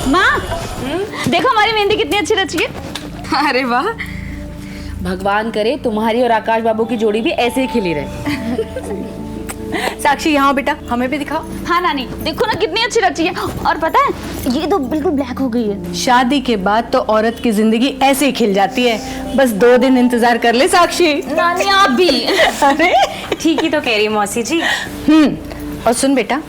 माँ देखो हमारी मेहंदी कितनी अच्छी रची है। अरे वाह, भगवान करे तुम्हारी और आकाश बाबू की जोड़ी भी ऐसे ही खिली रहे। साक्षी यहाँ बेटा, हमें भी दिखाओ। हाँ नानी देखो ना कितनी अच्छी रची है। और पता है ये तो बिल्कुल ब्लैक हो गई है। शादी के बाद तो औरत की जिंदगी ऐसे ही खिल जाती है। बस 2 दिन इंतजार कर ले साक्षी। नानी आप भी। अरे ठीक ही तो कह रही है मौसी जी। और सुन बेटा,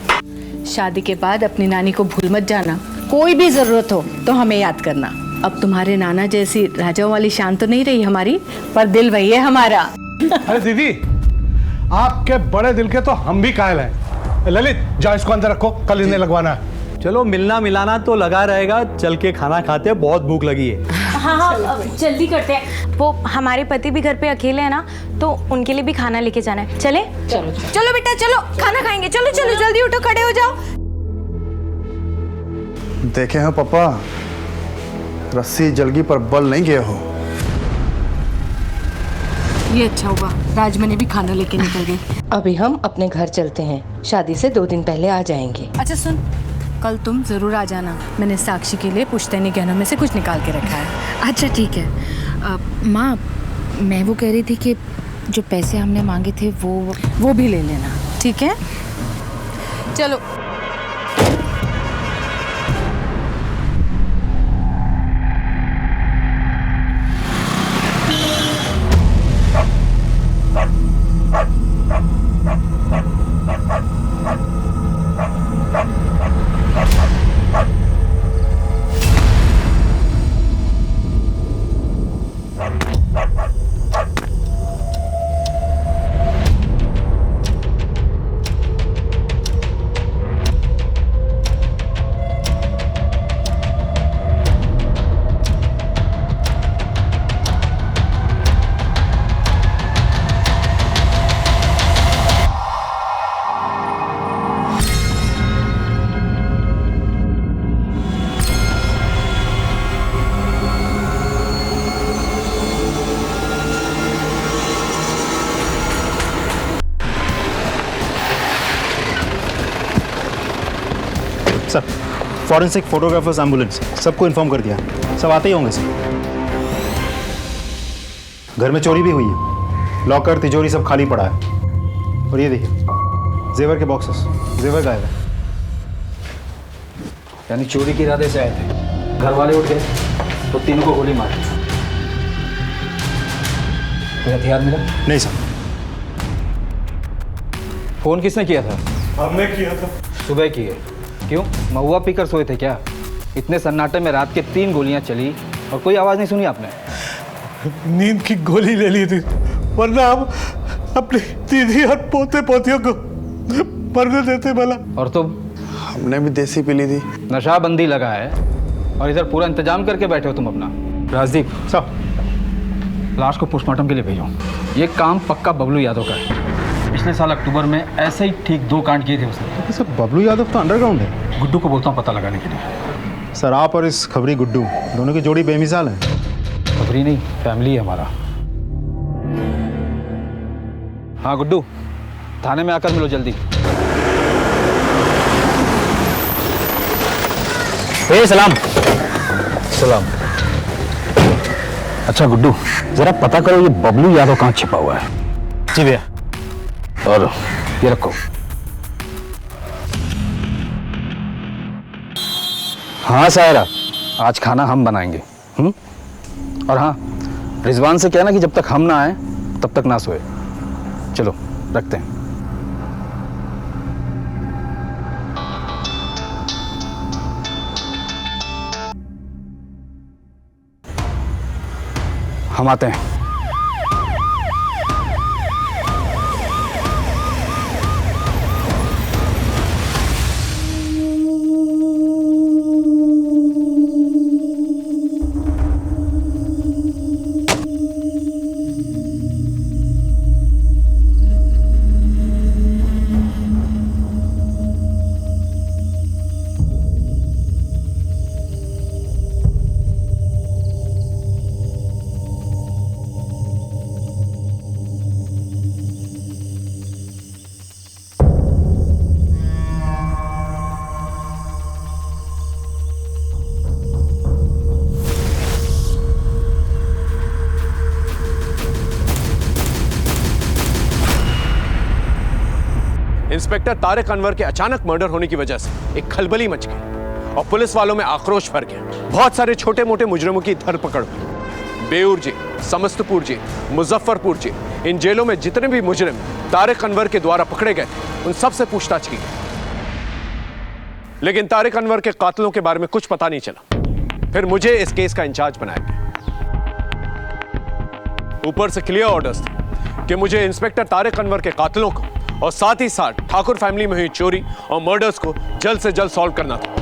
शादी के बाद अपनी नानी को भूल मत जाना। कोई भी जरूरत हो तो हमें याद करना। अब तुम्हारे नाना जैसी राजाओं वाली शान तो नहीं रही हमारी, पर दिल वही है हमारा। अरे दीदी, आपके बड़े दिल के तो हम भी कायल हैं। ललित जाओ इसको अंदर रखो, कल इन्हें लगवाना है। चलो मिलना मिलाना तो लगा रहेगा, चल के खाना खाते हैं, बहुत भूख लगी है। हाँ, जल्दी करते हैं। वो हमारे पति भी घर पे अकेले हैं ना, तो उनके लिए भी खाना लेके जाना है। चले? चलो बेटा चलो, खाना खाएंगे। चलो चलो जल्दी उठो, खड़े हो जाओ। देखे हैं पापा, रस्सी जलगी पर बल नहीं गए हो। ये अच्छा हुआ राजमनी भी खाना लेके निकल गई। अभी हम अपने घर चलते हैं, शादी से 2 दिन पहले आ जाएंगे। अच्छा सुन, कल तुम जरूर आ जाना। मैंने साक्षी के लिए पुश्तैनी गहनों में से कुछ निकाल के रखा है। अच्छा ठीक है। माँ मैं वो कह रही थी कि जो पैसे हमने मांगे थे वो भी ले लेना, ठीक है? चलो। सर, फॉरेंसिक फोटोग्राफर्स एम्बुलेंस सबको इन्फॉर्म कर दिया। सब आते ही होंगे सर। घर में चोरी भी हुई है, लॉकर तिजोरी सब खाली पड़ा है। और ये देखिए जेवर के बॉक्सेस, जेवर गायब है। यानी चोरी के इरादे से आए थे, घर वाले उठ गए तो तीनों को गोली मारी। कोई हथियार मिला? नहीं सर। फोन किसने किया था? हमने किया था। सुबह किए। क्यों, महुआ पीकर सोए थे क्या? इतने सन्नाटे में रात के 3 गोलियां चली और कोई आवाज़ नहीं सुनी आपने? नींद की गोली ले ली थी, वरना हम अपनी दीदी और पोते पोतियों को मरने देते भला। और तुम? हमने भी देसी पी ली थी। नशाबंदी लगा है और इधर पूरा इंतजाम करके बैठे हो तुम अपना। राजदीप सर, लाश को पोस्टमार्टम के लिए भेजो। ये काम पक्का बबलू यादव का है। पिछले साल अक्टूबर में ऐसे ही ठीक 2 कांड किए थे उसने। सर बबलू यादव तो अंडरग्राउंड है। गुड्डू को बोलता हूँ पता लगाने के लिए। सर आप और इस खबरी गुड्डू दोनों की जोड़ी बेमिसाल है। खबरी नहीं, फैमिली है हमारा। हाँ गुड्डू, थाने में आकर मिलो जल्दी। सलाम। सलाम। अच्छा गुड्डू, जरा पता करो ये बबलू यादव कहाँ छिपा हुआ है। जी भैया। और ये रखो। हाँ सायरा, आज खाना हम बनाएंगे। और हाँ, रिजवान से कहना कि जब तक हम ना आए तब तक ना सोए। चलो रखते हैं। हम आते हैं। इंस्पेक्टर तारिक अनवर के अचानक मर्डर होने की वजह से एक खलबली मच गई और पुलिस वालों में आक्रोश भर गया। बहुत सारे छोटे मोटे मुजरिमों की धरपकड़ हुई। Beur jail, Samastipur jail, Muzaffarpur jail, इन जेलों में जितने भी मुजरिम तारिक अनवर के द्वारा पकड़े गए उन सब से पूछताछ की गई, लेकिन तारिक अनवर के कातिलों के बारे में कुछ पता नहीं चला। फिर मुझे इस केस का इंचार्ज बनाया गया। ऊपर से क्लियर ऑर्डर्स थे कि मुझे इंस्पेक्टर तारिक अनवर के कातिलों को और साथ ही साथ ठाकुर फैमिली में हुई चोरी और मर्डर्स को जल्द से जल्द सॉल्व करना था।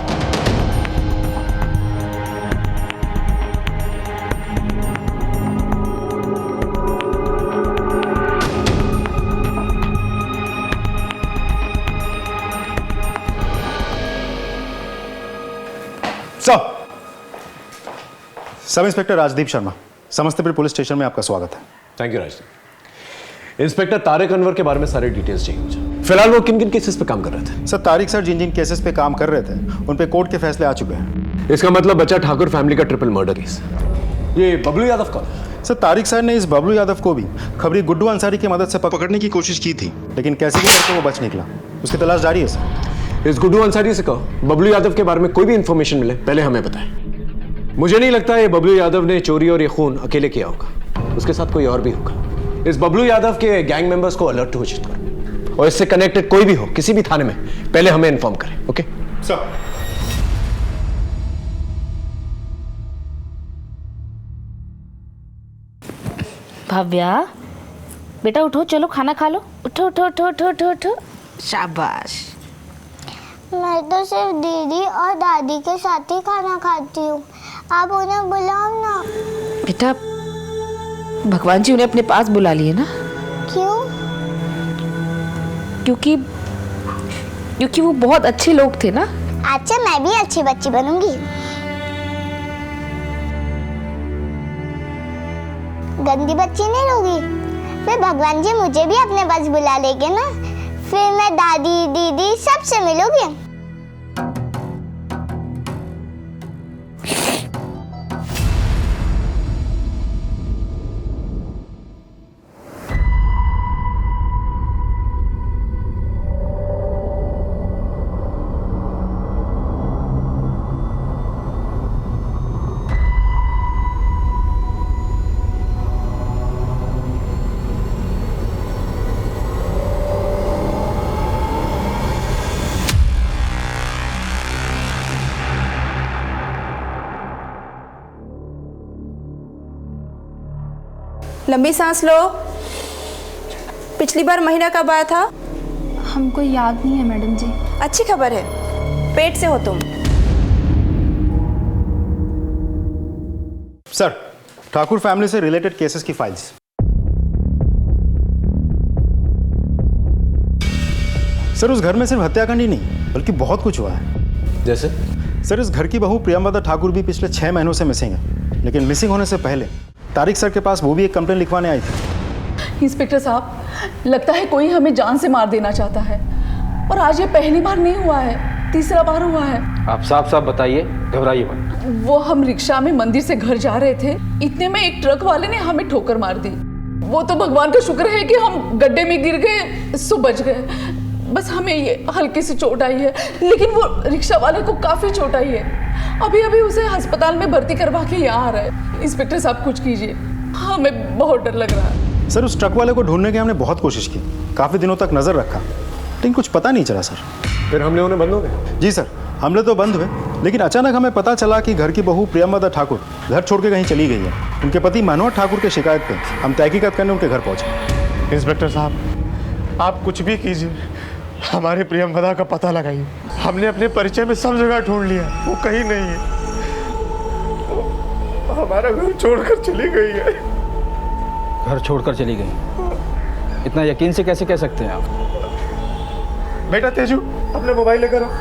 Sub inspector Rajdeep Sharma, Samastipur police station में आपका स्वागत है। Thank you Rajdeep. Inspector Tariq Anwar के बारे में सारे डिटेल्स चाहिए मुझे। फिलहाल वो किन किन केसेस पे काम कर रहे थे? सर, तारिक सर जिन जिन केसेस पे काम कर रहे थे उन पे कोर्ट के फैसले आ चुके हैं। इसका मतलब बचा ठाकुर फैमिली का ट्रिपल मर्डर केस। ये बबलू यादव कौन? सर, तारिक सर ने इस बबलू यादव को भी खबरी गुड्डू अंसारी की मदद से पकड़ने की कोशिश की थी, लेकिन कैसे भी करके वो बच निकला। उसकी तलाश जारी है सर। इस गुड्डू अंसारी से कहो बबलू यादव के बारे में कोई भी इंफॉर्मेशन मिले पहले हमें बताएं। मुझे नहीं लगता ये बबलू यादव ने चोरी और ये खून अकेले किया होगा, उसके साथ कोई और भी होगा। इस बबलू यादव के गैंग मेंबर्स को अलर्ट घोषित करो और इससे कनेक्टेड कोई भी हो किसी भी थाने में पहले हमें इन्फॉर्म करें। Okay sir. भव्या बेटा उठो, चलो खाना खा लो। उठो उठो उठो उठो उठो उठो। शाबाश। मैं तो सिर्फ दीदी और दादी के साथ ही खाना खाती हूँ, आप उन्हें बुलाओ ना। बेटा भगवान जी उन्हें अपने पास बुला लिए ना। क्यों? क्योंकि वो बहुत अच्छे लोग थे ना। अच्छा, मैं भी अच्छी बच्ची बनूंगी। गंदी बच्ची नहीं होगी। फिर भगवान जी मुझे भी अपने पास बुला लेंगे ना, फिर मैं दादी दीदी सबसे मिलूंगी। लंबी सांस लो। पिछली बार महीना कब आया था? हमको याद नहीं है मैडम जी। अच्छी खबर है, पेट से हो तुम। सर, ठाकुर फैमिली से रिलेटेड केसेस की फाइल्स। सर, उस घर में सिर्फ हत्याकांड ही नहीं बल्कि बहुत कुछ हुआ है। जैसे? सर, इस घर की बहू प्रियंवदा ठाकुर भी पिछले 6 महीनों से मिसिंग है, लेकिन मिसिंग होने से पहले तारिक सर के पास वो भी एक कंप्लेन लिखवाने आई थी। इंस्पेक्टर साहब, लगता है कोई हमें जान से मार देना चाहता है, और आज ये पहली बार नहीं हुआ है, तीसरा बार हुआ है। आप साफ साफ बताइए, घबराइए मत। वो हम रिक्शा में मंदिर से घर जा रहे थे, इतने में एक ट्रक वाले ने हमें ठोकर मार दी। वो तो भगवान का शुक्र है कि हम गड्ढे में गिर गए, सो बच गए। बस हमें ये हल्की सी चोट आई है, लेकिन वो रिक्शा वाले को काफी चोट आई है। अभी अभी उसे अस्पताल में भर्ती करवा के यहाँ आ रहा है। इंस्पेक्टर साहब कुछ कीजिए, हमें बहुत डर लग रहा है। सर, उस ट्रक वाले को ढूंढने की हमने बहुत कोशिश की, काफी दिनों तक नजर रखा, लेकिन कुछ पता नहीं चला। सर, फिर हमले होने बंद हो गए? जी सर, हमले तो बंद हुए, लेकिन अचानक हमें पता चला कि घर की बहू प्रियंवदा ठाकुर घर छोड़ के कहीं चली गई है। उनके पति मनोहर ठाकुर की शिकायत पे हम तहकीकात करने उनके घर पहुंचे। इंस्पेक्टर साहब, आप कुछ भी कीजिए, हमारे प्रियंवदा का पता लगाइए। हमने अपने परिचय में सब जगह ढूंढ लिया, वो कहीं नहीं है। हमारा घर छोड़कर चली गई है। घर छोड़कर चली गई? इतना यकीन से कैसे कह सकते हैं आप? बेटा तेजू, अपने मोबाइल लेकर आओ।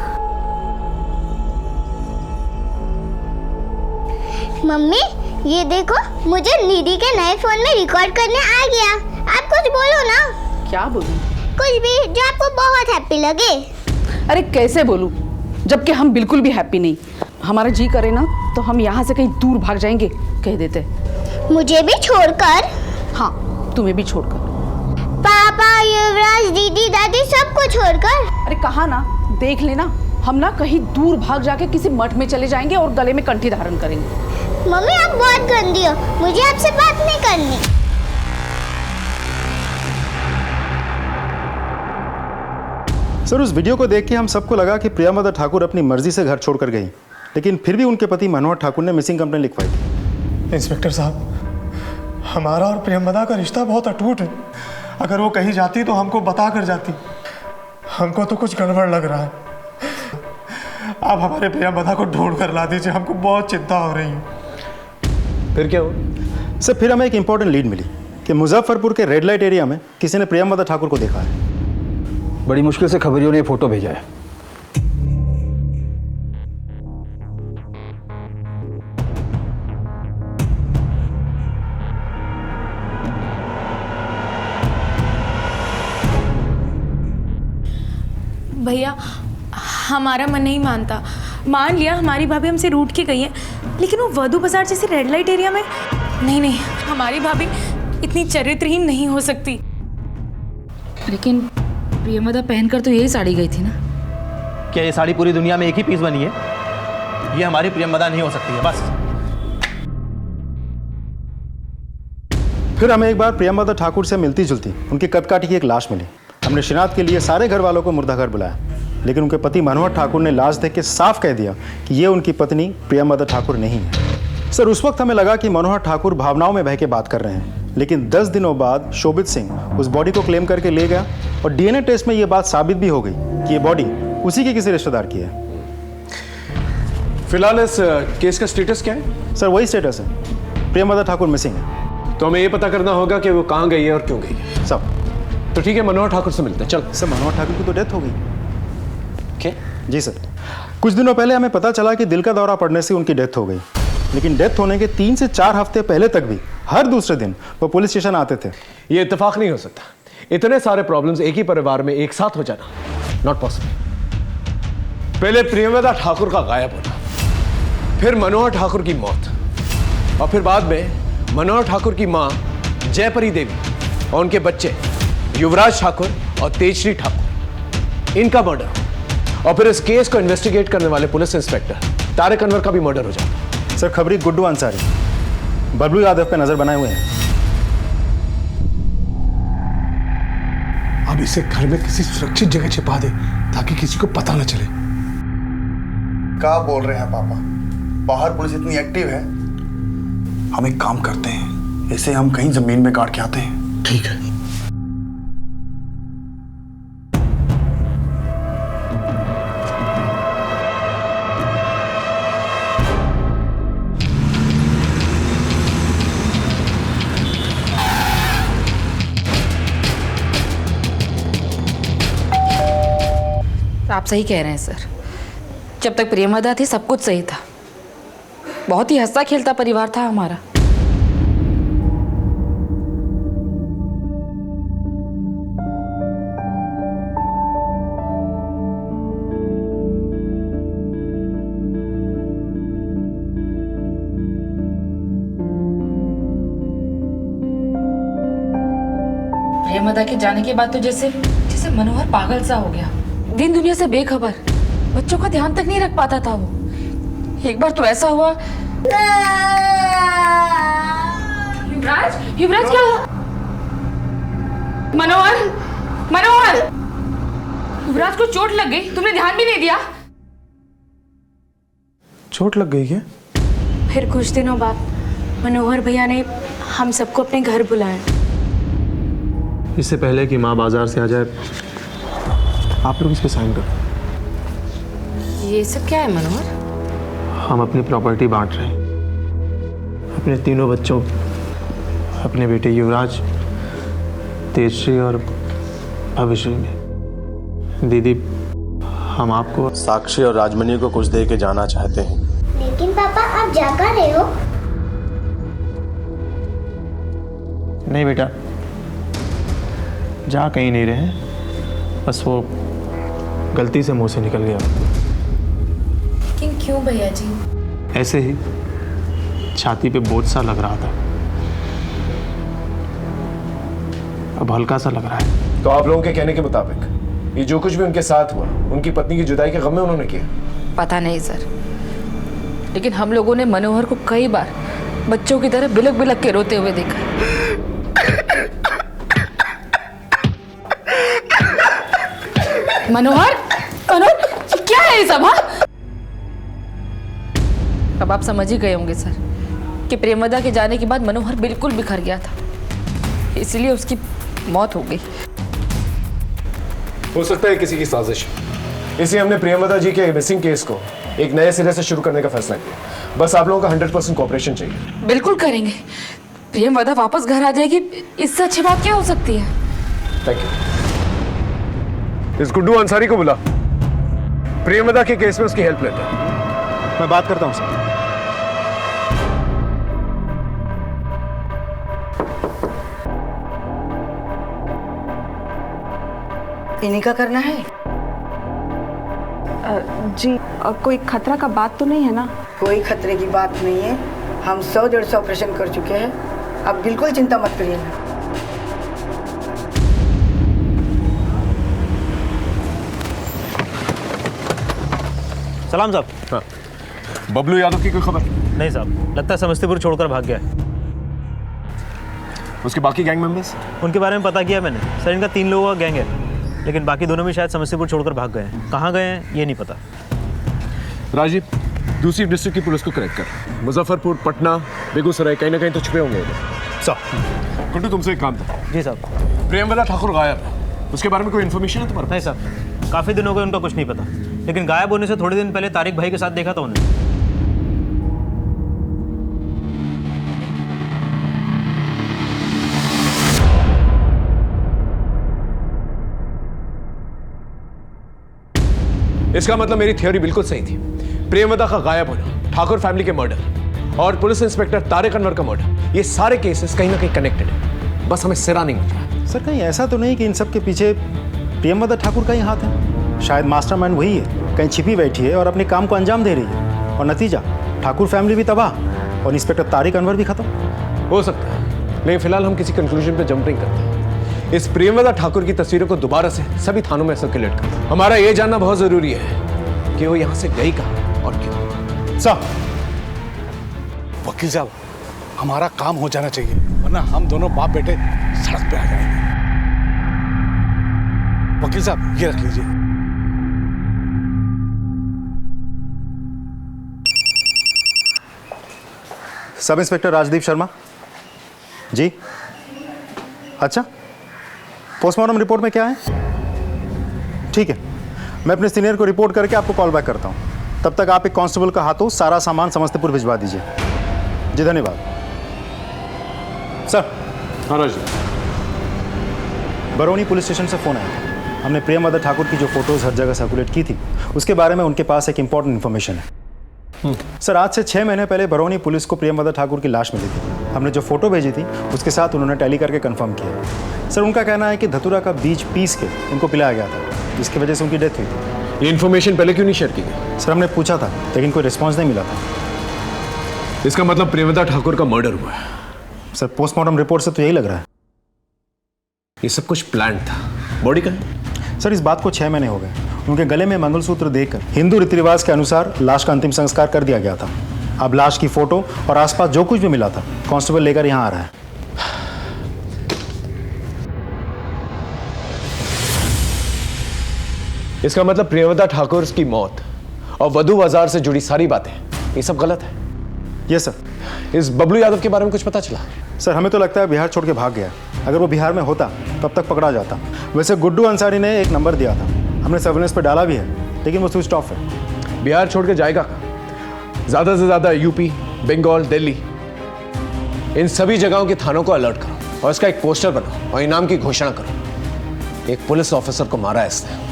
मम्मी, ये देखो, मुझे निधि के नए फोन में रिकॉर्ड करने आ गया। आप कुछ बोलो ना। क्या बोलूं? कुछ भी जो आपको बहुत हैप्पी लगे। अरे कैसे बोलूं, जबकि हम बिल्कुल भी हैप्पी नहीं। हमारा जी करे ना तो हम यहाँ से कहीं दूर भाग जाएंगे, कह देते। मुझे भी छोड़कर? हाँ, तुम्हें भी छोड़कर। पापा पापा, युवराज, दीदी, दादी सबको छोड़कर। अरे कहा ना, देख लेना, हम ना कहीं दूर भाग जाके किसी मठ में चले जाएंगे और गले में कंठी धारण करेंगे। मम्मी आप बहुत गंदी हो, मुझे आपसे बात नहीं करनी। सर, उस वीडियो को देख के हम सबको लगा कि प्रियमदा ठाकुर अपनी मर्जी से घर छोड़कर गई, लेकिन फिर भी उनके पति मनोहर ठाकुर ने मिसिंग कंप्लेंट लिखवाई थी। इंस्पेक्टर साहब, हमारा और प्रियमदा का रिश्ता बहुत अटूट है। अगर वो कहीं जाती तो हमको बता कर जाती। हमको तो कुछ गड़बड़ लग रहा है। आप हमारे प्रियमदा को ढूंढ कर ला दीजिए, हमको बहुत चिंता हो रही है। फिर क्या हुआ? सर, फिर हमें एक इंपॉर्टेंट लीड मिली कि मुजफ्फरपुर के रेड लाइट एरिया में किसी ने प्रियमदा ठाकुर को देखा है। बड़ी मुश्किल से खबरियों ने फोटो भेजा है। भैया, हमारा मन नहीं मानता। मान लिया हमारी भाभी हमसे रूठ के गई है, लेकिन वो वधू बाजार जैसे रेड लाइट एरिया में नहीं, हमारी भाभी इतनी चरित्रहीन नहीं हो सकती। लेकिन प्रियमदा पहनकर तो यही साड़ी गई थी ना। क्या ये साड़ी पूरी दुनिया में एक ही पीस बनी है? ये हमारी प्रियमदा नहीं हो सकती है, बस। फिर हमें एक बार प्रियमदा ठाकुर से मिलती जुलती उनकी कदकाठी की एक लाश मिली। हमने शिनाख्त के लिए सारे घर वालों को मुर्दाघर बुलाया, लेकिन उनके पति मनोहर ठाकुर ने लाश देख के साफ कह दिया कि ये उनकी पत्नी प्रियमदा ठाकुर नहीं है। सर, उस वक्त हमें लगा कि मनोहर ठाकुर भावनाओं में बह के बात कर रहे हैं, लेकिन 10 दिनों बाद शोभित सिंह उस बॉडी को क्लेम करके ले गया और डीएनए टेस्ट में ये बात साबित भी हो गई कि ये बॉडी उसी के किसी रिश्तेदार की है। फिलहाल इस केस का स्टेटस क्या है? सर, वही स्टेटस है, प्रियमदा ठाकुर मिसिंग है। तो हमें ये पता करना होगा कि वो कहाँ गई है और क्यों गई है। सब तो ठीक है, मनोहर ठाकुर से मिलते हैं। चल। सर, मनोहर ठाकुर की तो डेथ हो गई। क्या? जी सर, कुछ दिनों पहले हमें पता चला कि दिल का दौरा पड़ने से उनकी डेथ हो गई, लेकिन डेथ होने के 3 से 4 हफ्ते पहले तक भी हर दूसरे दिन वो पुलिस स्टेशन आते थे। ये इत्तेफाक नहीं हो सकता। इतने सारे प्रॉब्लम्स एक ही परिवार में एक साथ हो जाना नॉट पॉसिबल। पहले प्रियमदा ठाकुर का गायब होना, फिर मनोहर ठाकुर की मौत, और फिर बाद में मनोहर ठाकुर की मां जयपरी देवी और उनके बच्चे युवराज ठाकुर और तेजश्री ठाकुर, इनका मर्डर, और फिर इस केस को इन्वेस्टिगेट करने वाले पुलिस इंस्पेक्टर तारिक अनवर का भी मर्डर हो जाता। सर, खबरी गुड्डू अंसारी बबलू यादव पे नजर बनाए हुए हैं। अब इसे घर में किसी सुरक्षित जगह छिपा दे ताकि किसी को पता न चले। क्या बोल रहे हैं पापा? बाहर पुलिस इतनी एक्टिव है। हम एक काम करते हैं, इसे हम कहीं जमीन में गाड़ के आते हैं। ठीक है। आप सही कह रहे हैं सर। जब तक प्रियमदा थी सब कुछ सही था। बहुत ही हंसता खेलता परिवार था हमारा। प्रियमदा के जाने के बाद तो जैसे मनोहर पागल सा हो गया, दिन दुनिया से बेखबर, बच्चों का ध्यान तक नहीं रख पाता था वो। एक बार तो ऐसा हुआ। युवराज क्या हुआ? मनोहर युवराज को चोट लग गई, तुमने ध्यान भी नहीं दिया। चोट लग गई है? फिर कुछ दिनों बाद मनोहर भैया ने हम सबको अपने घर बुलाया। इससे पहले कि माँ बाजार से आ जाए, आप लोग इस पे साइन करो। ये सब क्या है मनोहर? हम अपनी प्रॉपर्टी बांट रहे हैं अपने तीनों बच्चों, अपने बेटे युवराज, तेजश्री और भविष्य में। दीदी, हम आपको साक्षी और राजमणि को कुछ दे के जाना चाहते हैं। लेकिन पापा आप जा कर रहे हो? नहीं बेटा, जा कहीं नहीं रहे, बस वो गलती से मुंह से निकल गया। लेकिन क्यों भैया जी? ऐसे ही छाती पे बोझ सा लग रहा था, अब हल्का सा लग रहा है। तो आप लोगों के कहने के मुताबिक ये जो कुछ भी उनके साथ हुआ उनकी पत्नी की जुदाई के गम में उन्होंने किया? पता नहीं सर, लेकिन हम लोगों ने मनोहर को कई बार बच्चों की तरह बिलक बिलक के रोते हुए देखा। मनोहर, मनोहर क्या है ये सब? हाँ, अब आप समझ ही गए होंगे सर कि प्रेमदा के जाने के बाद मनोहर बिल्कुल बिखर गया था, इसलिए उसकी मौत हो गई। हो सकता है किसी की साजिश, इसलिए हमने प्रेमदा जी के मिसिंग केस को एक नए सिरे से शुरू करने का फैसला किया। बस आप लोगों का 100% कोऑपरेशन चाहिए। बिल्कुल करेंगे। प्रेमदा वापस घर आ जाएगी, इससे अच्छी बात क्या हो सकती है? Thank you. इस गुड्डू अंसारी को बुला, प्रेमदा के केस में उसकी हेल्प लेते हैं। मैं बात करता हूं सर। इन्हीं का करना है? जी, कोई खतरा का बात तो नहीं है ना? कोई खतरे की बात नहीं है। हम 100-150 ऑपरेशन कर चुके हैं, अब बिल्कुल चिंता मत करिए। सलाम साहब। हाँ। बबलू यादव की कोई खबर? नहीं साहब, लगता है समस्तीपुर छोड़कर भाग गया है। उसके बाकी गैंग मेंबर्स? उनके बारे में पता किया मैंने सर, इनका 3 लोगों का गैंग है, लेकिन बाकी दोनों भी शायद समस्तीपुर छोड़कर भाग गए हैं। कहाँ गए हैं ये नहीं पता। राजीव, दूसरी डिस्ट्रिक्ट की पुलिस को करेक्ट कर। मुजफ्फरपुर, पटना, बेगूसराय, कहीं ना कहीं तो छुपे होंगे साहब। गुड्डू, तुमसे एक काम था। जी साहब। प्रेमदा ठाकुर गायब है, उसके बारे में कोई इन्फॉर्मेशन है तुम्हारे? नहीं साहब, काफ़ी दिन हो गए, उनका कुछ नहीं पता, लेकिन गायब होने से थोड़े दिन पहले तारिक भाई के साथ देखा था उन्हें। इसका मतलब मेरी थ्योरी बिल्कुल सही थी। प्रेमदा का गायब होना, ठाकुर फैमिली के मर्डर और पुलिस इंस्पेक्टर तारिक अनवर का मर्डर, ये सारे केसेस कहीं ना कहीं कनेक्टेड है। बस हमें सिरा नहीं मिल रहा। सर कहीं ऐसा तो नहीं कि इन सब के पीछे प्रेमदा ठाकुर का ही हाथ है? शायद मास्टरमाइंड वही है, कहीं छिपी बैठी है और अपने काम को अंजाम दे रही है, और नतीजा ठाकुर फैमिली भी तबाह और इंस्पेक्टर तारिक अनवर भी खत्म। हो सकता है, लेकिन फिलहाल हम किसी कंक्लूजन पे जंप नहीं करते। इस प्रेमदा ठाकुर की तस्वीरों को दोबारा से सभी थानों में सर्कुलेट कर। हमारा ये जानना बहुत जरूरी है कि वो यहां से गई कहां और क्यों। साहब, वकील साहब, हमारा काम हो जाना चाहिए, वरना हम दोनों बाप बेटे सड़क पे आ जाएंगे। वकील साहब, ये रख लीजिए। Sub inspector Rajdeep Sharma ji. अच्छा, पोस्टमार्टम रिपोर्ट में क्या है? ठीक है, मैं अपने सीनियर को रिपोर्ट करके आपको कॉल बैक करता हूं। तब तक आप एक कांस्टेबल का हाथों सारा सामान समस्तीपुर भिजवा दीजिए। जी धन्यवाद सर। हाँ राजीव। बरौनी पुलिस स्टेशन से फ़ोन आया। हमने प्रेमदा ठाकुर की जो फोटोज़ हर जगह सर्कुलेट की थी, उसके बारे में उनके पास एक इंपॉर्टेंट इन्फॉर्मेशन है। सर, आज से 6 महीने पहले बरौनी पुलिस को प्रेमदा ठाकुर की लाश मिली थी। हमने जो फोटो भेजी थी उसके साथ उन्होंने टैली करके कंफर्म किया। सर, उनका कहना है कि धतूरा का बीज पीस के उनको पिलाया गया था, जिसकी वजह से उनकी डेथ हुई थी। ये इन्फॉर्मेशन पहले क्यों नहीं शेयर की गई? सर, हमने पूछा था लेकिन कोई रिस्पॉन्स नहीं मिला था। इसका मतलब प्रेमदा ठाकुर का मर्डर हुआ है? सर, पोस्टमार्टम रिपोर्ट से तो यही लग रहा है। ये सब कुछ प्लान था। बॉडी का? सर, इस बात को 6 महीने हो गए। उनके गले में मंगलसूत्र देकर हिंदू रीति रिवाज के अनुसार लाश का अंतिम संस्कार कर दिया गया था। अब लाश की फोटो और आसपास जो कुछ भी मिला था कांस्टेबल लेकर यहाँ आ रहा है। इसका मतलब प्रेमदा ठाकुर की मौत और वधू बाजार से जुड़ी सारी बातें, ये सब गलत है। Yes sir. इस बबलू यादव के बारे में कुछ पता चला? सर, हमें तो लगता है बिहार छोड़ के भाग गया। अगर वो बिहार में होता तब तक पकड़ा जाता। वैसे गुड्डू अंसारी ने एक नंबर दिया था, हमने सर्वेलेंस पे डाला भी है, लेकिन वो स्विच ऑफ है। बिहार छोड़ के जाएगा कहाँ? ज़्यादा से ज़्यादा यूपी, बंगाल, दिल्ली, इन सभी जगहों के थानों को अलर्ट करो और इसका एक पोस्टर बनाओ और इनाम की घोषणा करो। एक पुलिस ऑफिसर को मारा है इसने।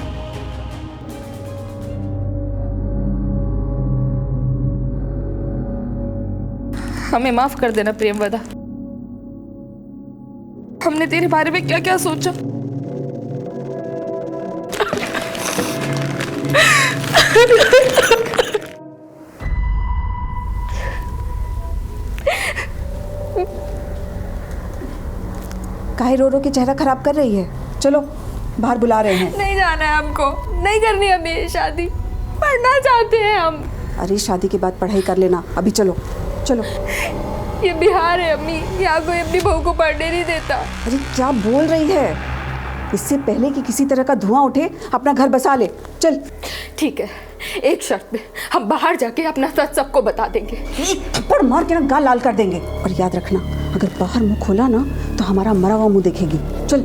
हमें माफ कर देना प्रेमदा। हमने तेरे बारे में क्या क्या सोचा। काहे रो रो के चेहरा खराब कर रही है? चलो बाहर बुला रहे हैं। नहीं जाना है हमको, नहीं करनी हमें ये शादी, पढ़ना चाहते हैं हम। अरे शादी के बाद पढ़ाई कर लेना, अभी चलो चलो। ये बिहार है अम्मी, यहाँ कोई अपनी बहू को पढ़ने नहीं देता। अरे क्या बोल रही है? इससे पहले कि किसी तरह का धुआं उठे अपना घर बसा ले, चल। ठीक है, एक शर्त पे, हम बाहर जाके अपना सच सबको बता देंगे। थप्पड़ मार के ना गाल लाल कर देंगे। और याद रखना, अगर बाहर मुंह खोला ना तो हमारा मरा हुआ मुंह देखेगी। चल।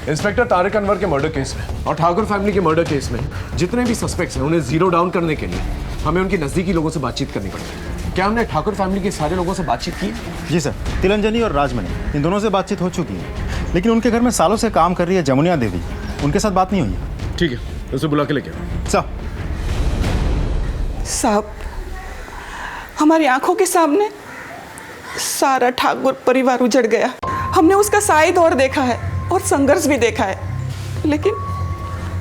इंस्पेक्टर तारिक अनवर के मर्डर केस में और ठाकुर फैमिली के मर्डर केस में जितने भी सस्पेक्ट्स हैं उन्हें जीरो डाउन करने के लिए हमें उनके नजदीकी लोगों से बातचीत करनी पड़ेगी। क्या हमने ठाकुर फैमिली के सारे लोगों से बातचीत की? जी सर, तिलंजनी और राजमणि इन दोनों से बातचीत हो चुकी है, लेकिन उनके घर में सालों से काम कर रही है जमुनिया देवी, उनके साथ बात नहीं हुई है। ठीक है, उसे बुला के लेके आओ। साहब, हमारी आंखों के सामने सारा ठाकुर परिवार उजड़ गया। हमने उसका साई दौर देखा है और संघर्ष भी देखा है, लेकिन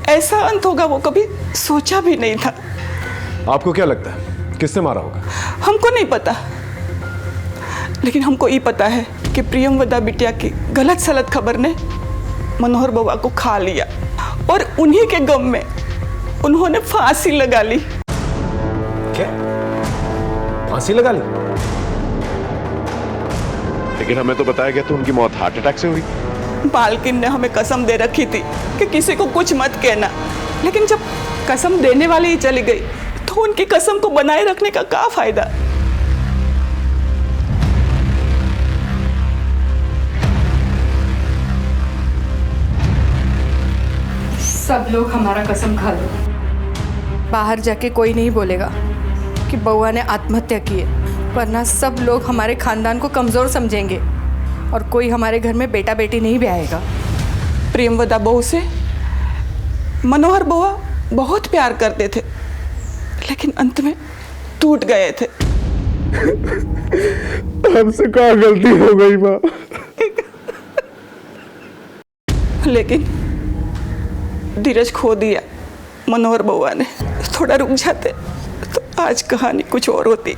ऐसा अंत होगा वो कभी सोचा भी नहीं था। आपको क्या लगता है किसने मारा होगा? हमको नहीं पता, लेकिन हमको ये पता है कि प्रियमवदा बिटिया की गलत सलत खबर ने मनोहर बउआ को खा लिया और उन्हीं के गम में उन्होंने फांसी लगा ली। क्या? फांसी लगा ली? लेकिन हमें तो बताया गया था उनकी मौत हार्ट अटैक से हुई। मालकिन ने हमें कसम दे रखी थी कि किसी को कुछ मत कहना, लेकिन जब कसम देने वाली ही चली गई तो उनकी कसम को बनाए रखने का क्या फायदा? सब लोग हमारा कसम खा लो, बाहर जाके कोई नहीं बोलेगा कि बउआ ने आत्महत्या की है, वरना सब लोग हमारे खानदान को कमज़ोर समझेंगे और कोई हमारे घर में बेटा बेटी नहीं भी आएगा। प्रेमवदा बहू से मनोहर बउआ बहुत प्यार करते थे, लेकिन अंत में टूट गए थे। हमसे क्या गलती हो गई माँ? लेकिन धीरज खो दिया मनोहर बउआ ने। थोड़ा रुक जाते तो आज कहानी कुछ और होती।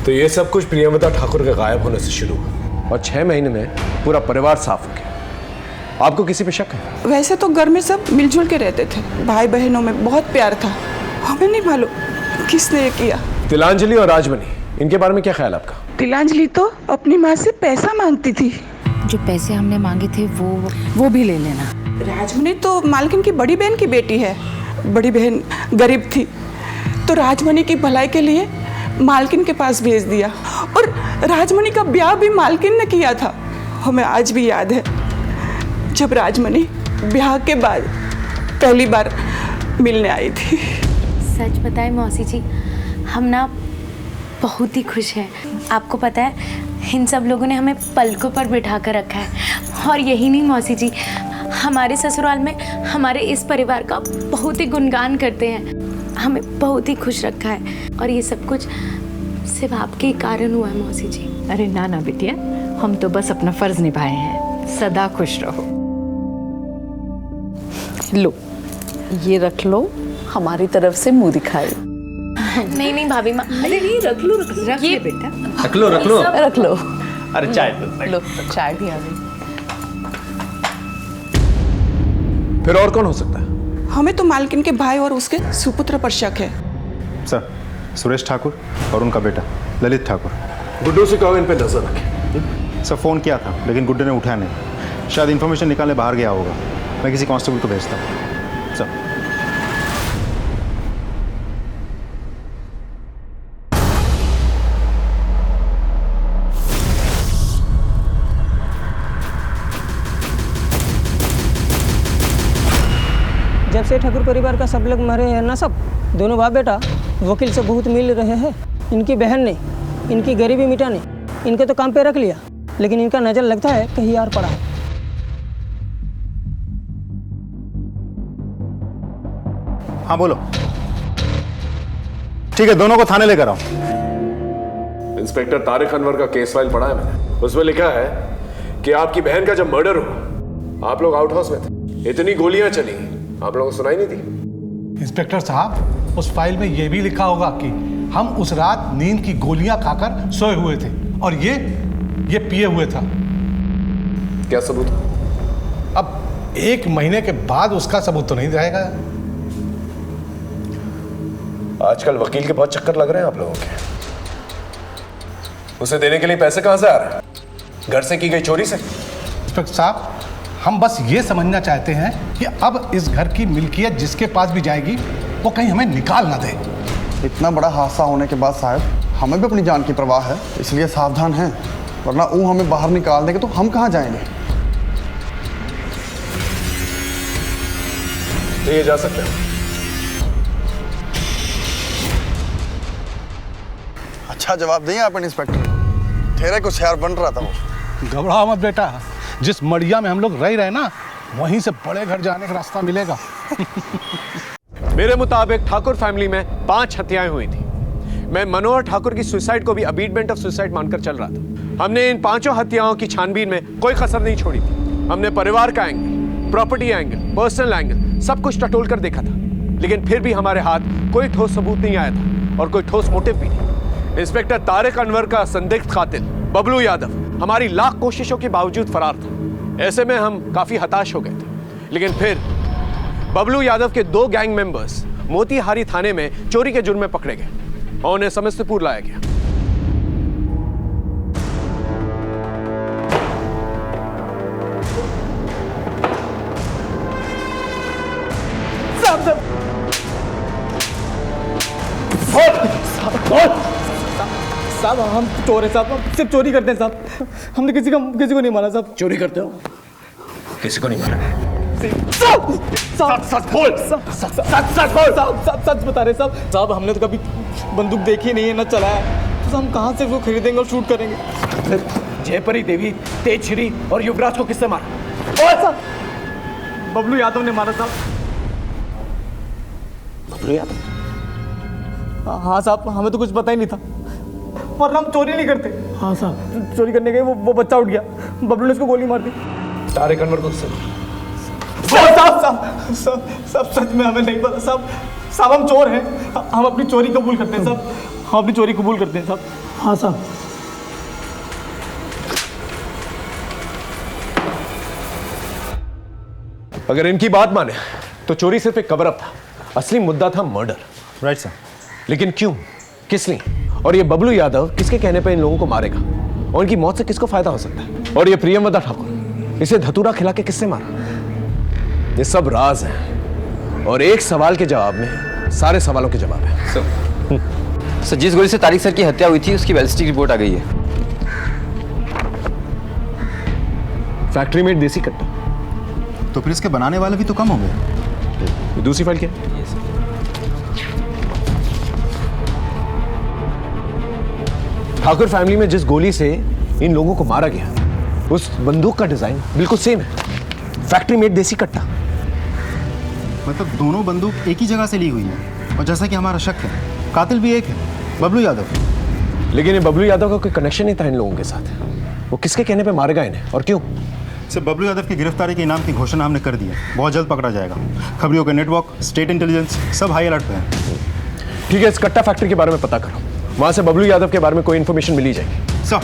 तो ये सब कुछ प्रियमवदा ठाकुर के गायब होने से शुरू हुआ और 6 महीने में पूरा परिवार साफ हो गया। आपको किसी पे शक है? वैसे तो घर में सब मिलजुल के रहते थे, भाई बहनों में बहुत प्यार था। हमें नहीं मालूम किसने ये किया। तिलांजलि और राजमणि, इनके बारे में क्या ख्याल आपका? तिलांजलि तो अपनी माँ से पैसा मांगती थी। जो पैसे हमने मांगे थे वो भी ले लेना। राजमणि तो मालकिन की बड़ी बहन की बेटी है। बड़ी बहन गरीब थी तो राजमणि की भलाई के लिए मालकिन के पास भेज दिया, और राजमणि का ब्याह भी मालकिन ने किया था। हमें आज भी याद है जब राजमणि ब्याह के बाद पहली बार मिलने आई थी। सच बताएं मौसी जी, हम ना बहुत ही खुश हैं। आपको पता है इन सब लोगों ने हमें पलकों पर बिठा कर रखा है। और यही नहीं मौसी जी, हमारे ससुराल में हमारे इस परिवार का बहुत ही गुणगान करते हैं। हमें बहुत ही खुश रखा है और ये सब कुछ सिर्फ आपके ही कारण हुआ है मौसी जी। अरे ना ना बिटिया, हम तो बस अपना फर्ज निभाए हैं। सदा खुश रहो। लो, ये रख लो, हमारी तरफ से मुंह दिखाए। नहीं नहीं भाभी माँ, अरे नहीं, रख लो रख ले बेटा, रख लो रख लो। अरे चाय दो। लो, चाय भी आ गई। फिर और कौन हो सकता है? हमें तो मालकिन के भाई और उसके सुपुत्र पर शक है। सर, सुरेश ठाकुर और उनका बेटा ललित ठाकुर। गुड्डू से कहो इन पे नजर रखें। सर, फ़ोन किया था लेकिन गुड्डू ने उठाया नहीं, शायद इन्फॉर्मेशन निकालने बाहर गया होगा। मैं किसी कांस्टेबल को भेजता हूँ। सर, जब से ठाकुर परिवार का सब लोग मरे हैं ना, सब दोनों बाप बेटा वकील से बहुत मिल रहे हैं। इनकी बहन ने इनकी गरीबी मिटाने इनके तो काम पे रख लिया, लेकिन इनका नज़र लगता है कहीं और पड़ा है। हाँ बोलो। ठीक है, दोनों को थाने लेकर आओ। इंस्पेक्टर तारिक अनवर का केस फाइल पढ़ा है मैंने। उसमें लिखा है कि आपकी बहन का जब मर्डर हुआ आप लोग आउट हाउस में थे। इतनी गोलियां चली आप लोगों को सुनाई नहीं दी? इंस्पेक्टर साहब, उस फाइल में यह भी लिखा होगा कि हम उस रात नींद की गोलियां खाकर सोए हुए थे और ये पिए हुए था। क्या सबूत? अब 1 महीने के बाद उसका सबूत तो नहीं रहेगा। आजकल वकील के बहुत चक्कर लग रहे हैं आप लोगों के। उसे देने के लिए पैसे कहां से आ रहे हैं? घर से की गई चोरी से? इंस्पेक्टर साहब, हम बस ये समझना चाहते हैं कि अब इस घर की मिल्कियत जिसके पास भी जाएगी वो कहीं हमें निकाल ना दे। इतना बड़ा हादसा होने के बाद साहब, हमें भी अपनी जान की परवाह है, इसलिए सावधान हैं, वरना वो हमें बाहर निकाल देंगे तो हम कहाँ जाएंगे। तो ये जा सकते हैं। अच्छा जवाब दिए आप इंस्पेक्टर, ठहरे कुछ यार बन रहा था वो। घबराओ मत बेटा, जिस मड़िया में हम लोग रह रहे ना, वहीं से बड़े घर जाने का रास्ता मिलेगा। मेरे मुताबिक ठाकुर फैमिली में 5 हत्याएं हुई थी। मैं मनोहर ठाकुर की सुसाइड को भी अबीटमेंट ऑफ सुसाइड मानकर चल रहा था। हमने इन 5 हत्याओं की छानबीन में कोई कसर नहीं छोड़ी थी। हमने परिवार का angle, property angle, personal angle सब कुछ टटोल कर देखा था, लेकिन फिर भी हमारे हाथ कोई ठोस सबूत नहीं आया था और कोई ठोस मोटिव भी नहीं। इंस्पेक्टर तारिक अनवर का संदिग्ध कातिल बबलू यादव हमारी लाख कोशिशों के बावजूद फरार था। ऐसे में हम काफी हताश हो गए थे, लेकिन फिर बबलू यादव के 2 गैंग मेंबर्स मोतीहारी थाने में चोरी के जुर्म में पकड़े गए और उन्हें समस्तीपुर लाया गया। साहब हम चोर हैं साहब, हम सिर्फ चोरी करते हैं साहब, हमने किसी को नहीं मारा साहब। चोरी करते हो? किसी को नहीं मारा? सच बोल, सच बता रहे साहब, हमने तो कभी बंदूक देखी नहीं है, ना चलाया, तो हम कहाँ से वो खरीदेंगे और शूट करेंगे? जयपरी देवी, तेज श्री और युवराज को किसने मारा? और साहब बबलू यादव ने मारा साहब। बबलू यादव? हाँ साहब, हमें तो कुछ पता ही नहीं था, और हम चोरी नहीं करते। हाँ साहब, चोरी करने गए, वो बच्चा उठ गया, बबलू ने उसको गोली मार दी। तारिक अनवर को साहब सच में हमें नहीं पता साहब, हम चोर हैं, हम अपनी चोरी कबूल करते हैं साहब, हम अपनी चोरी कबूल करते हैं साहब। हाँ साहब। अगर इनकी बात माने तो चोरी सिर्फ एक कवर अप था, असली मुद्दा था मर्डर। Right sir. लेकिन क्यों, किस लिए, और ये बबलू यादव किसके कहने पर इन लोगों को मारेगा, और इनकी मौत से किसको फायदा हो सकता है, और ये प्रियमवदा ठाकुर, इसे धतूरा खिला के किससे मारा? ये सब राज हैं, और एक सवाल के जवाब में सारे सवालों के जवाब है। सर जिस गोली से तारिक सर की हत्या हुई थी उसकी बैलिस्टिक रिपोर्ट आ गई है। फैक्ट्री मेड देसी कट्टा। तो फिर इसके बनाने वाले भी तो कम हो गए। दूसरी फाइल क्या? ठाकुर फैमिली में जिस गोली से इन लोगों को मारा गया, उस बंदूक का डिजाइन बिल्कुल सेम है, फैक्ट्री मेड देसी कट्टा। मतलब दोनों बंदूक एक ही जगह से ली हुई है, और जैसा कि हमारा शक है, कातिल भी एक है, बबलू यादव। लेकिन ये बबलू यादव का कोई कनेक्शन नहीं था इन लोगों के साथ। वो किसके कहने पे मारेगा इन्हें, और क्यों? सिर्फ बबलू यादव की गिरफ्तारी के इनाम की घोषणा हमने कर दी है, बहुत जल्द पकड़ा जाएगा। खबरियों का नेटवर्क, स्टेट इंटेलिजेंस सब हाई अलर्ट पे हैं। ठीक है, इस कट्टा फैक्ट्री के बारे में पता करो, वहां से बबलू यादव के बारे में कोई इंफॉर्मेशन मिली जाएगी। सर।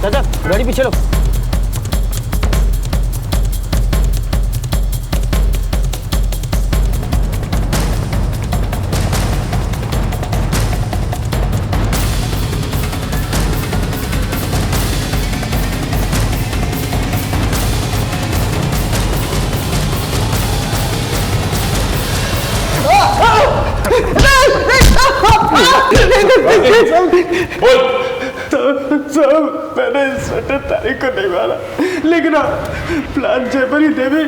चाचा गाड़ी पीछे लो। बोल। साहब मैंने इंस्पेक्टर तारिक को नहीं मारा, लेकिन प्लान जयपरी देवी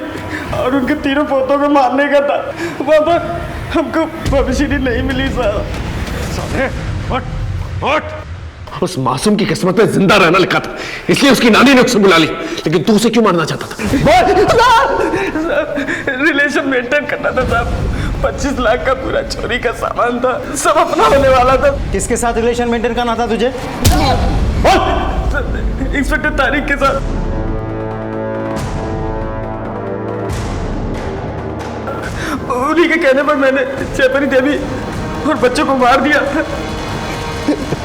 और उनके तीनों पोतों को मारने का था। वहाँ पर हमको भविष्य नहीं मिली साहब। उस मासूम की किस्मत में जिंदा रहना लिखा था, इसलिए उसकी नानी ने उसे बुला ली। लेकिन तू उसे क्यों मारना चाहता था? रिलेशन मेंटेन करना था साहब। 25 लाख का पूरा चोरी का सामान था, सब अपना होने वाला था। किसके साथ रिलेशन मेंटेन करना था तुझे? इंस्पेक्टर तारिक के साथ। उन्हीं के कहने पर मैंने जयपरी देवी और बच्चों को मार दिया।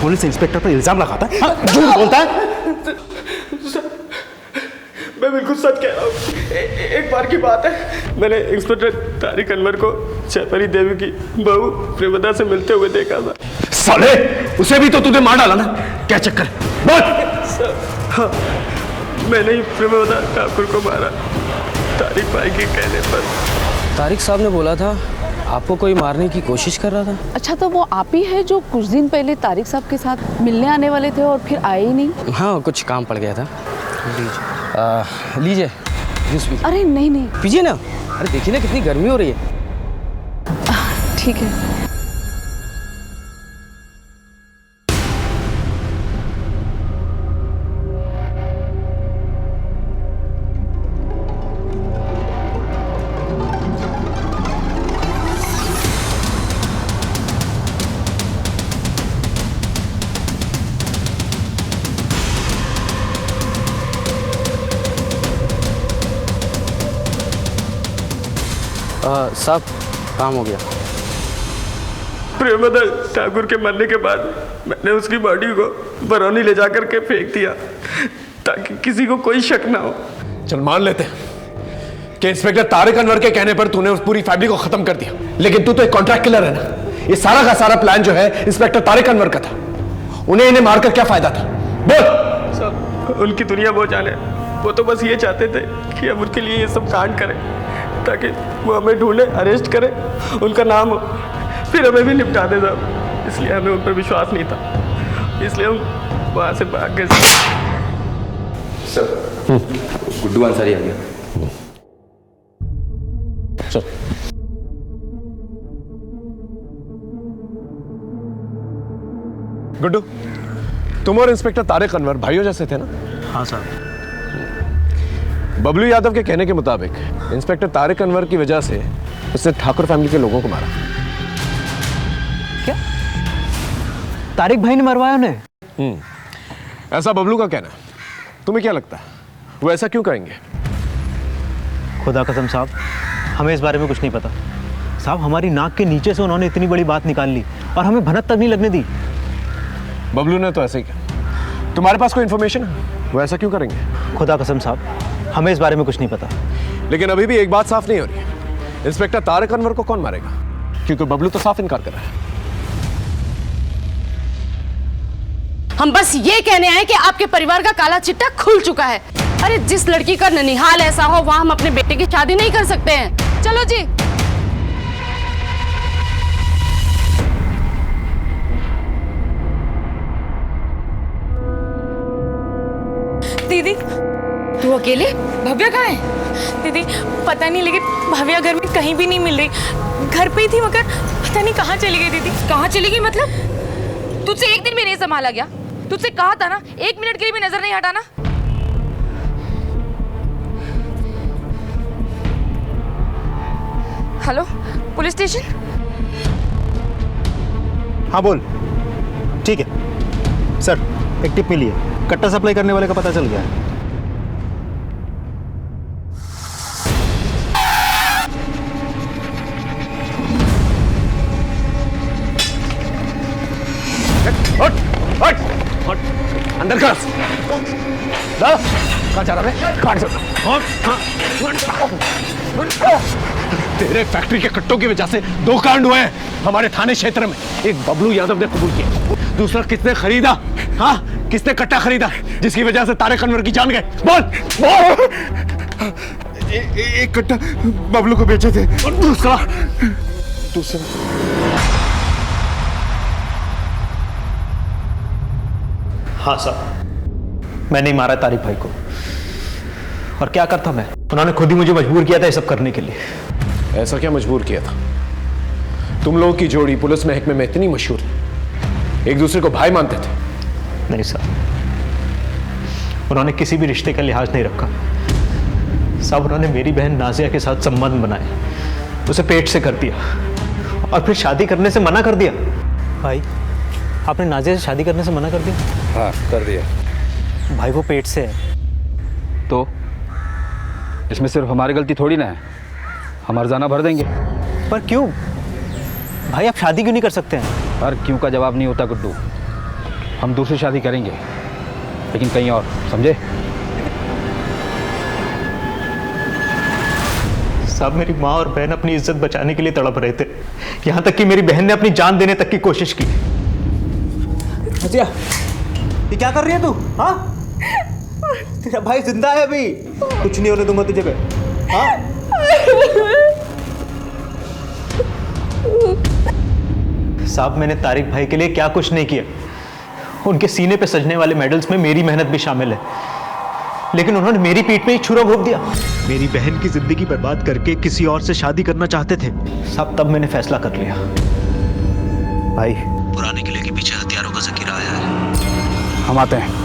पुलिस इंस्पेक्टर पर इल्जाम लगाता है, झूठ बोलता है। मैं बिल्कुल सच कह रहा हूँ। एक बार की बात है, मैंने इंस्पेक्टर तारिक अनवर को जयपरी देवी की बहू प्रेमदा से मिलते हुए देखा था। साले, उसे भी तो तूने मार डाला ना, क्या चक्कर है? बोल। हाँ, मैंने ही प्रेमदा ठाकुर को मारा, तारिक भाई के कहने पर। तारिक साहब ने बोला था आपको कोई मारने की कोशिश कर रहा था। अच्छा, तो वो आप ही है जो कुछ दिन पहले तारिक साहब के साथ मिलने आने वाले थे और फिर आए ही नहीं? हाँ, कुछ काम पड़ गया था। लीजिए जूस पी। अरे नहीं नहीं, पीजिए ना। अरे देखिए ना कितनी गर्मी हो रही है। ठीक है। साहब, काम हो गया। प्रेमदा ठाकुर के मरने के बाद मैंने उसकी बॉडी को बरौनी ले जाकर के फेंक दिया ताकि किसी को कोई शक ना हो। चल मान लेते हैं कि इंस्पेक्टर तारिक अनवर के कहने पर तूने उस पूरी फैमिली को खत्म कर दिया, लेकिन तू तो एक कॉन्ट्रैक्ट किलर है ना। ये सारा का सारा प्लान जो है इंस्पेक्टर तारिक अनवर का था। उन्हें इन्हें मारकर क्या फायदा था? बोल। सब उनकी दुनिया वो जाने, वो तो बस ये चाहते थे कि हम उनके लिए ये सब कांड करें ताकि वो हमें ढूंढे, अरेस्ट करे, उनका नाम हो, फिर हमें भी निपटा दे साहब। इसलिए हमें उन पर विश्वास नहीं था, इसलिए हम वहाँ से भाग गए। सर, गुड्डू अंसारी आ गया। चल। गुड्डू, तुम और इंस्पेक्टर तारिक अनवर भाइयों जैसे थे ना? हाँ साहब। बबलू यादव के कहने के मुताबिक इंस्पेक्टर तारिक अनवर की वजह से उसने ठाकुर फैमिली के लोगों को मारा। क्या? तारिक भाई ने मरवाया उन्हें? ऐसा बबलू का कहना है। तुम्हें क्या लगता है वो ऐसा क्यों करेंगे? खुदा कसम साहब, हमें इस बारे में कुछ नहीं पता साहब। हमारी नाक के नीचे से उन्होंने इतनी बड़ी बात निकाल ली और हमें भनक तक नहीं लगने दी। बबलू ने तो ऐसे ही किया। तुम्हारे पास कोई इंफॉर्मेशन है वो ऐसा क्यों करेंगे? खुदा कसम साहब, हमें इस बारे में कुछ नहीं पता। लेकिन अभी भी एक बात साफ नहीं हो रही है, इंस्पेक्टर तारिक अनवर को कौन मारेगा? क्योंकि बबलू तो साफ इनकार कर रहा है। हम बस ये कहने आए कि आपके परिवार का काला चिट्टा खुल चुका है। अरे जिस लड़की का ननिहाल ऐसा हो वहां हम अपने बेटे की शादी नहीं कर सकते हैं। चलो जी। दीदी, तू अकेले? भव्या कहाँ है? दीदी पता नहीं, लेकिन भव्या घर में कहीं भी नहीं मिल रही। घर पे ही थी मगर पता नहीं कहाँ चली गई। दीदी कहाँ चली गई मतलब? तुझसे एक दिन भी नहीं संभाला गया? तुझसे कहा था ना 1 मिनट के लिए भी नजर नहीं हटाना। Hello, police station? हाँ बोल। ठीक है सर, एक टिप मिली है, कट्टा सप्लाई करने वाले का पता चल गया है। हट, हट, हट, अंदर कर। कहाँ जा रहा है? काट सकता। तेरे फैक्ट्री के कट्टों की वजह से 2 कांड हुए हैं हमारे थाने क्षेत्र में। एक बबलू यादव ने कबूल किया, दूसरा किसने खरीदा? हाँ, किसने कट्टा खरीदा जिसकी वजह से तारिक अनवर की जान गए? बोल बोल। एक कट्टा बबलू को बेचे थे और दूसरा हाँ साहब, मैंने ही मारा तारिक भाई को। और क्या करता मैं, उन्होंने खुद ही मुझे मजबूर किया था ये सब करने के लिए। ऐसा क्या मजबूर किया था? तुम लोगों की जोड़ी पुलिस महकमे में इतनी मशहूर है, एक दूसरे को भाई मानते थे। नहीं साहब, उन्होंने किसी भी रिश्ते का लिहाज नहीं रखा साहब। उन्होंने मेरी बहन नाजिया के साथ संबंध बनाए, उसे पेट से कर दिया और फिर शादी करने से मना कर दिया। भाई, आपने नाजिया से शादी करने से मना कर दिया? हाँ, कर दिया। भाई वो पेट से है। तो इसमें सिर्फ हमारी गलती थोड़ी ना है, हम अर्जाना भर देंगे। पर क्यों भाई, आप शादी क्यों नहीं कर सकते हैं? हर क्यों का जवाब नहीं होता गुड्डू। हम दूसरी शादी करेंगे, लेकिन कहीं और, समझे? साहब, मेरी माँ और बहन अपनी इज्जत बचाने के लिए तड़प रहे थे, यहाँ तक कि मेरी बहन ने अपनी जान देने तक की कोशिश की। नाजिया, ये क्या कर रही है तू? हाँ, तेरा भाई जिंदा है अभी, कुछ नहीं होने दूंगा तुझे पे। हाँ? साहब, मैंने तारिक भाई के लिए क्या कुछ नहीं किया। उनके सीने पे सजने वाले मेडल्स में मेरी मेहनत भी शामिल है, लेकिन उन्होंने मेरी पीठ पे ही छुरा घोंप दिया। मेरी बहन की जिंदगी बर्बाद करके किसी और से शादी करना चाहते थे साहब। तब मैंने फैसला कर लिया। भाई, पुराने किले के पीछे हथियारों का जखीरा आया है, हम आते हैं।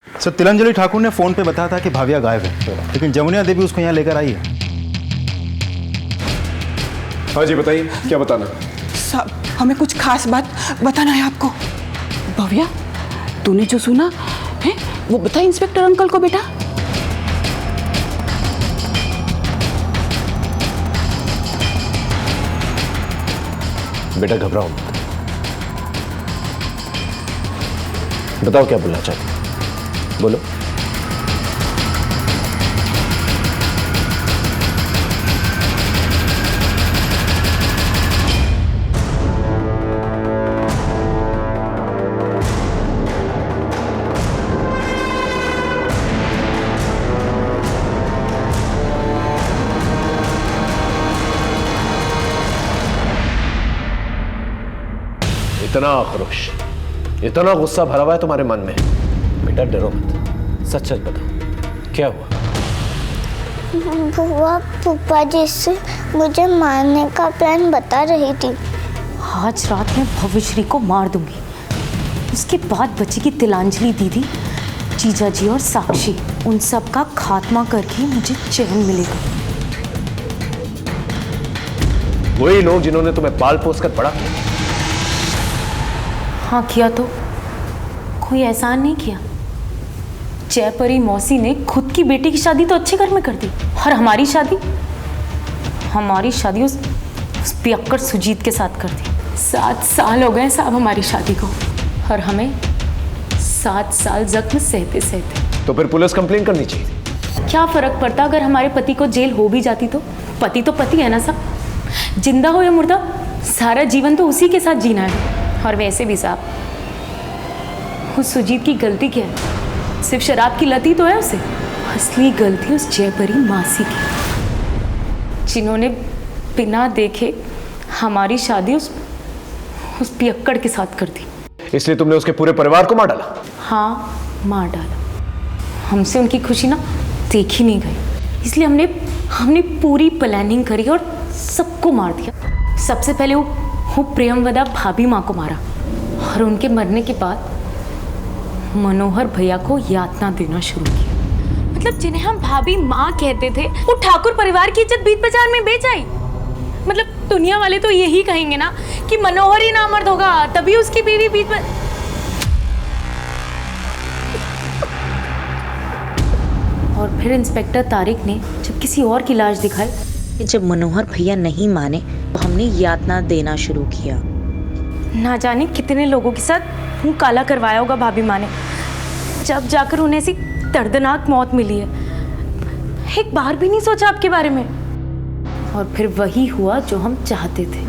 सर, तिलंजलि ठाकुर ने फोन पे बताया था कि भाविया गायब है, लेकिन जमुनिया देवी उसको यहाँ लेकर आई है। हाँ जी, बताइए क्या बताना? साहब, हमें कुछ खास बात बताना है आपको। भव्या, तूने जो सुना है वो बता इंस्पेक्टर अंकल को बेटा। बेटा घबराओ मत, बताओ क्या बोलना चाहती हो, बोलो। इतना आक्रोश, इतना गुस्सा भरा हुआ है तुम्हारे मन में। बेटा डरो मत, सच सच बताओ क्या हुआ? बुआ पुप्पा जी से मुझे मारने का प्लान बता रही थी। आज रात में भविश्री को मार दूंगी, उसके बाद बचेगी तिलांजलि दीदी, जीजा जी और साक्षी। उन सब का खात्मा करके मुझे चैन मिलेगा। वही लोग जिन्होंने तुम्हें पाल पोस कर बड़ा किया। हाँ किया, तो कोई एहसान नहीं किया। जयपरी मौसी ने खुद की बेटी की शादी तो अच्छे घर में कर दी, और हमारी शादी उस पियक्कड़ सुजीत के साथ कर दी। 7 साल हो गए साहब हमारी शादी को, और हमें 7 साल जख्म सहते सहते। तो फिर पुलिस कंप्लेन करनी चाहिए। क्या फर्क पड़ता अगर हमारे पति को जेल हो भी जाती तो? पति तो पति है ना साहब, जिंदा हो या मुर्दा, सारा जीवन तो उसी के साथ जीना है। और वैसे भी साहब, उस सुजीत की गलती क्या है? सिर्फ शराब की लत ही तो है उसे। असली गलती उस जयपरी मासी की, जिन्होंने बिना देखे हमारी शादी उस पियक्कड़ के साथ कर दी। इसलिए तुमने उसके पूरे परिवार को मार डाला? हाँ, मार डाला। हमसे उनकी खुशी ना देखी नहीं गई, इसलिए हमने पूरी प्लानिंग करी और सबको मार दिया। सबसे पहले वो प्रियमवदा भाभी माँ को मारा, और उनके मरने के बाद मनोहर भैया को यातना देना शुरू किया। मतलब जिन्हें हम भाभी माँ कहते थे, वो ठाकुर परिवार की इज्जत बीच बाजार में बेच आई। मतलब दुनिया वाले तो यही कहेंगे ना कि मनोहर ही नामर्द होगा, तभी उसकी बीवी बीच में। और फिर इंस्पेक्टर तारिक ने जब किसी और की लाश दिखाई, जब मनोहर भैया नहीं माने तो हमने यातना देना शुरू किया। ना जाने कितने लोगों के साथ मुंह काला करवाया होगा भाभी माँ ने, जब जाकर उन्हें ऐसी दर्दनाक मौत मिली है। एक बार भी नहीं सोचा आपके बारे में। और फिर वही हुआ जो हम चाहते थे।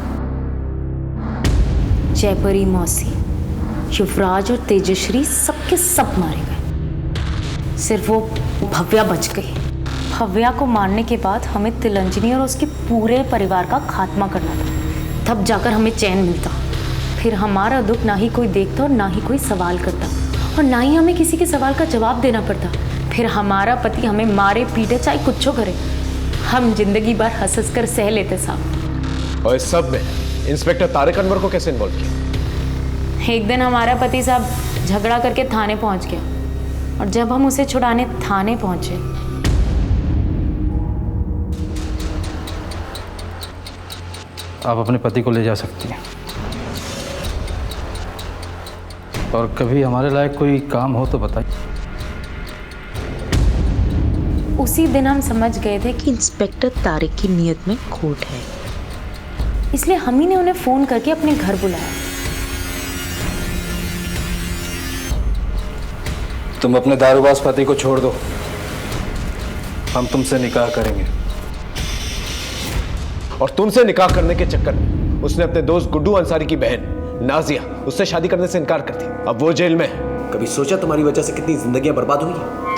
जयपरी मौसी, युवराज और तेजश्री सबके सब मारे गए। सिर्फ वो भव्या बच गई। हव्या को मारने के बाद हमें तिलंजनी और उसके पूरे परिवार का खात्मा करना था, तब जाकर हमें चैन मिलता। फिर हमारा दुख ना ही कोई देखता और ना ही कोई सवाल करता, और ना ही हमें किसी के सवाल का जवाब देना पड़ता। फिर हमारा पति हमें मारे पीटे चाहे कुछ करे, हम जिंदगी भर हंस हंस कर सह लेते साहब। और इस सब में इंस्पेक्टर तारिक अनवर को कैसे इन्वॉल्व किया? एक दिन हमारा पति साहब झगड़ा करके थाने पहुंच गया, और जब हम उसे छुड़ाने थाने पहुंचे, आप अपने पति को ले जा सकती हैं, और कभी हमारे लायक कोई काम हो तो बताइए। उसी दिन हम समझ गए थे कि इंस्पेक्टर तारिक की नीयत में खोट है, इसलिए हम ही ने उन्हें फोन करके अपने घर बुलाया। तुम अपने दारूबाज पति को छोड़ दो, हम तुमसे निकाह करेंगे। और तुमसे निकाह करने के चक्कर में उसने अपने दोस्त गुड्डू अंसारी की बहन नाजिया उससे शादी करने से इनकार कर दी। अब वो जेल में है। कभी सोचा तुम्हारी वजह से कितनी जिंदगियां बर्बाद हुई?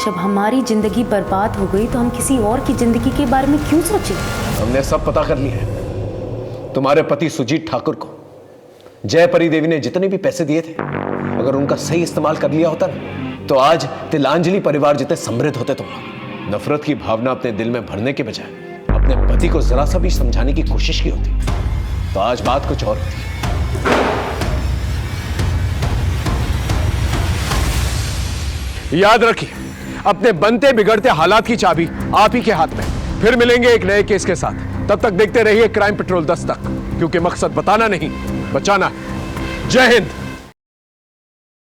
जब हमारी जिंदगी बर्बाद हो गई तो हम किसी और की जिंदगी के बारे में क्यों सोचें? हमने सब पता कर लिया है। तुम्हारे पति सुजीत ठाकुर को जयपरी देवी ने जितने भी पैसे दिए थे, अगर उनका सही इस्तेमाल कर लिया होता ना, तो आज तिलांजलि परिवार जितने समृद्ध होते तुम लोग। नफरत की भावना अपने दिल में भरने के बजाय अपने पति को जरा सा भी समझाने की कोशिश की होती, तो आज बात कुछ और होती। याद रखिए, अपने बनते बिगड़ते हालात की चाबी आप ही के हाथ में। फिर मिलेंगे एक नए केस के साथ। तब तक देखते रहिए क्राइम पेट्रोल 10 तक, क्योंकि मकसद बताना नहीं, बचाना है। जय हिंद।